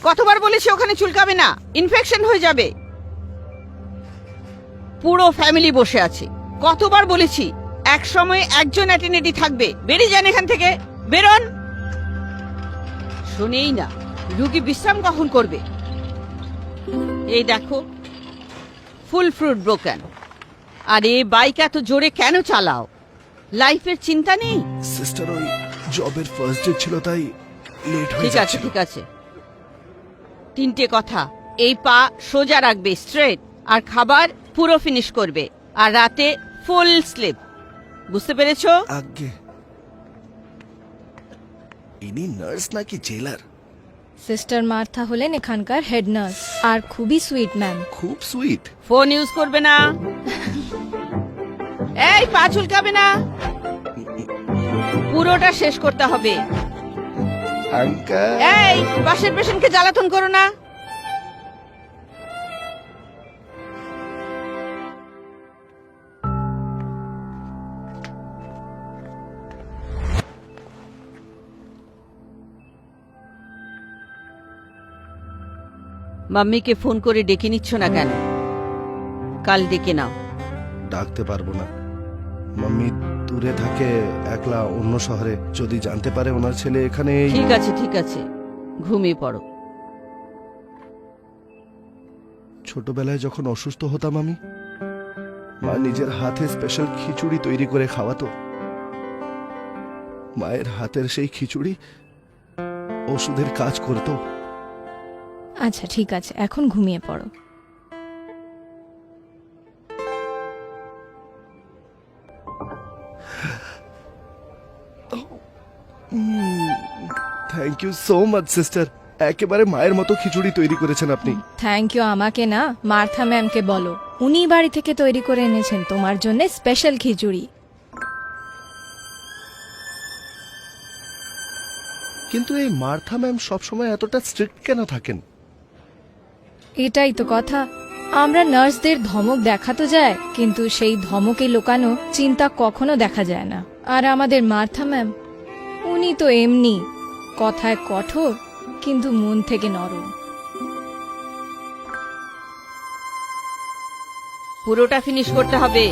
কতবার বলেছি ওখানে চুলকাবে না, ইনফেকশন হয়ে যাবে। পুরো ফ্যামিলি বসে আছে, কতবার বলেছি এক সময় একজন অ্যাটেন্ডেন্টই থাকবে। বেরিয়ে যান এখান থেকে, বেরোন। শুনেই না, রুগী বিশ্রাম কখন করবে? এই দেখো, ফুল ফ্রুট ব্রোকেন। আরে বাইক এত জোরে কেন চালাও? লাইফের চিন্তা নেই? সিস্টার, ওই জবের ফার্স্ট ডে ছিল তাই লেট হয়ে ঠিক আছে যাচ্ছিল। ঠিক আছে, তিনটে কথা। এই পা সোজা রাখবে, স্ট্রেট, আর খাবার পুরো ফিনিশ করবে, আর রাতে ফুল স্লিপ। বুঝতে পেরেছো? আগে ইনি নার্স নাকি জেলার? সিস্টার মার্থা হলেন এখানকার হেড নার্স আর খুবই সুইট ম্যাম। খুব সুইট। ফোন ইউজ করবে না। এই পা চুলকাবে না, পুরোটা শেষ করতে হবে। আঙ্কেল, এই পাশের পেশেন্টকে জ্বালাতন করো না। মাম্মিকে ফোন করে ডেকে নিচ্ছ না কেন? কাল ডেকে নাও। ডাকতে পারবো না। মাম্মি দূরে থাকে, একলা অন্য শহরে। যদি জানতে পারে ওনার ছেলে এখানে ঠিক আছে ঠিক আছে, ঘুমিয়ে পড়ো। ছোটবেলায় যখন অসুস্থ হতাম আমি, মা নিজের হাতে স্পেশাল খিচুড়ি তৈরি করে খাওয়াতো। মায়ের হাতের সেই খিচুড়ি ওষুধের কাজ করতো। আচ্ছা ঠিক আছে, এখন ঘুমিয়ে পড়ো। Thank you so much sister, একেবারে মায়ের মতো খিচুড়ি তৈরি করেছেন আপনি। থ্যাংক ইউ আমাকে না, মার্থা ম্যামকে বলো। উনি বাড়ি থেকে তৈরি করে এনেছেন তোমার জন্য স্পেশাল খিচুড়ি। কিন্তু এই মার্থা ম্যাম সবসময় এতটা স্ট্রিক্ট কেন থাকেন? এটাই তো কথা, আমরা নার্সদের ধমক দেখা তো যায়, কিন্তু সেই ধমকে লুকানো চিন্তা কখনো দেখা যায় না। আর আমাদের মার্থা ম্যাম, উনি তো এমনি কথায় কঠোর কিন্তু মন থেকে নরম। পুরোটা ফিনিশ করতে হবে।